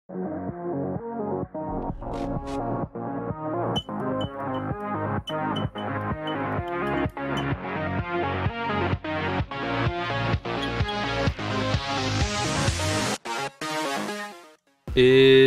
Et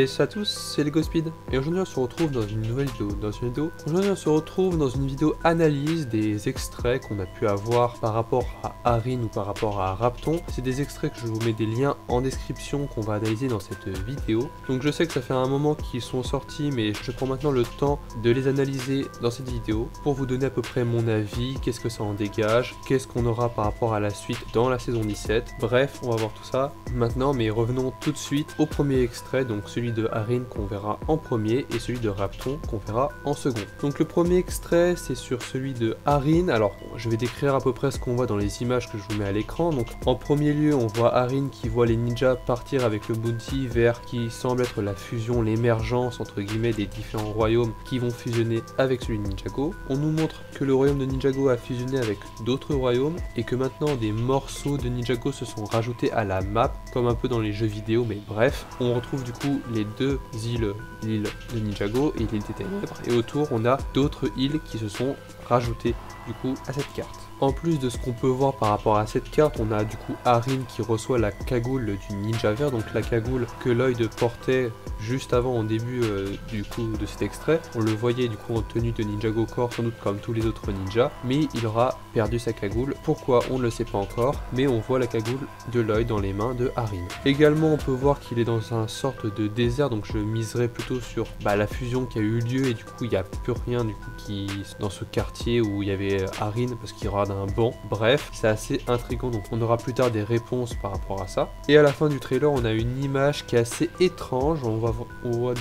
salut à tous, c'est LegoSpeed et aujourd'hui on se retrouve dans une nouvelle vidéo. Aujourd'hui on se retrouve dans une vidéo analyse des extraits qu'on a pu avoir par rapport à Arin ou par rapport à Rapton. C'est des extraits que je vous mets des liens en description qu'on va analyser dans cette vidéo. Donc je sais que ça fait un moment qu'ils sont sortis, mais je prends maintenant le temps de les analyser dans cette vidéo pour vous donner à peu près mon avis, qu'est-ce que ça en dégage, qu'est-ce qu'on aura par rapport à la suite dans la saison 17. Bref, on va voir tout ça maintenant, mais revenons tout de suite au premier extrait. Donc celui de Arin qu'on verra en premier et celui de Rapton qu'on verra en second. Donc le premier extrait c'est sur celui de Arin. Alors je vais décrire à peu près ce qu'on voit dans les images que je vous mets à l'écran. Donc en premier lieu on voit Arin qui voit les ninjas partir avec le bounty vers qui semble être la fusion, l'émergence entre guillemets des différents royaumes qui vont fusionner avec celui de Ninjago. On nous montre que le royaume de Ninjago a fusionné avec d'autres royaumes et que maintenant des morceaux de Ninjago se sont rajoutés à la map comme un peu dans les jeux vidéo, mais bref, on retrouve du coup les deux îles, l'île de Ninjago et l'île des Ténèbres, et autour on a d'autres îles qui se sont rajoutées du coup à cette carte. En plus de ce qu'on peut voir par rapport à cette carte, on a du coup Arin qui reçoit la cagoule du ninja vert, donc la cagoule que Lloyd portait juste avant au début du coup de cet extrait. On le voyait du coup en tenue de Ninjago Corps, sans doute comme tous les autres ninjas, mais il aura perdu sa cagoule. Pourquoi on ne le sait pas encore, mais on voit la cagoule de Lloyd dans les mains de Arin. Également on peut voir qu'il est dans un sorte de désert, donc je miserais plutôt sur la fusion qui a eu lieu et du coup il n'y a plus rien du coup qui dans ce quartier où il y avait Arin parce qu'il y aura d'un banc. Bref, c'est assez intriguant, donc on aura plus tard des réponses par rapport à ça. Et à la fin du trailer, on a une image qui est assez étrange. On voit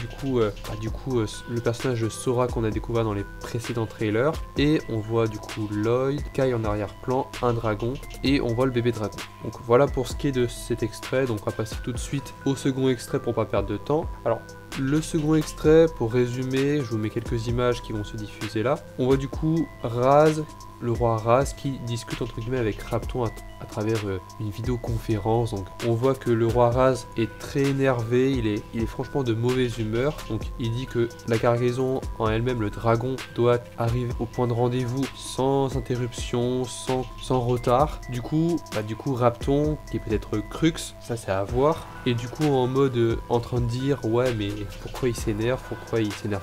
du coup le personnage de Sora qu'on a découvert dans les précédents trailers, et on voit du coup Lloyd, Kai en arrière-plan, un dragon, et on voit le bébé dragon. Donc voilà pour ce qui est de cet extrait. Donc on va passer tout de suite au second extrait pour pas perdre de temps. Alors le second extrait, pour résumer, je vous mets quelques images qui vont se diffuser là. On voit du coup Raz, le roi Raz, qui discute entre guillemets avec Rapton à travers une vidéoconférence. Donc on voit que le roi Raz est très énervé, il est franchement de mauvaise humeur. Donc il dit que la cargaison en elle-même, le dragon, doit arriver au point de rendez-vous sans interruption, sans retard. Du coup Rapton, qui est peut-être Crux, ça c'est à voir, et du coup en mode en train de dire ouais mais pourquoi il s'énerve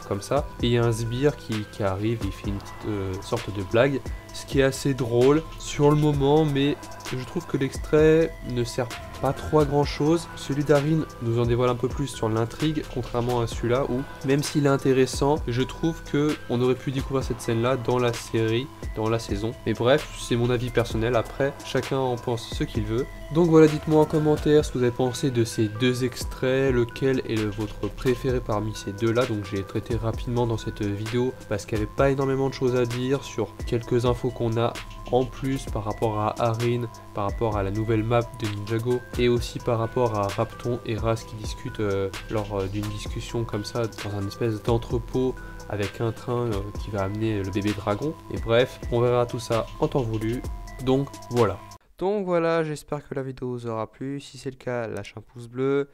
comme ça, et il y a un sbire qui arrive, il fait une petite sorte de blague, ce qui est assez drôle sur le moment, mais je trouve que l'extrait ne sert pas trop à grand chose. Celui d'Arin nous en dévoile un peu plus sur l'intrigue, contrairement à celui-là où, même s'il est intéressant, je trouve que on aurait pu découvrir cette scène-là dans la série, dans la saison. Mais bref, c'est mon avis personnel, après, chacun en pense ce qu'il veut. Donc voilà, dites-moi en commentaire ce que vous avez pensé de ces deux extraits, lequel est votre préféré parmi ces deux-là. Donc j'ai traité rapidement dans cette vidéo parce qu'il n'y avait pas énormément de choses à dire sur quelques infos qu'on a en plus par rapport à Arin, par rapport à la nouvelle map de Ninjago, et aussi par rapport à Rapton et Raz qui discutent lors d'une discussion comme ça dans un espèce d'entrepôt avec un train qui va amener le bébé dragon. Et bref, on verra tout ça en temps voulu. Donc voilà, j'espère que la vidéo vous aura plu. Si c'est le cas, lâche un pouce bleu,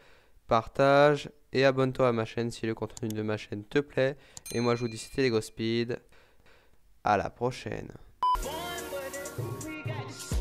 partage et abonne-toi à ma chaîne si le contenu de ma chaîne te plaît. Et moi je vous dis c'était LegoSpeed. À la prochaine. We got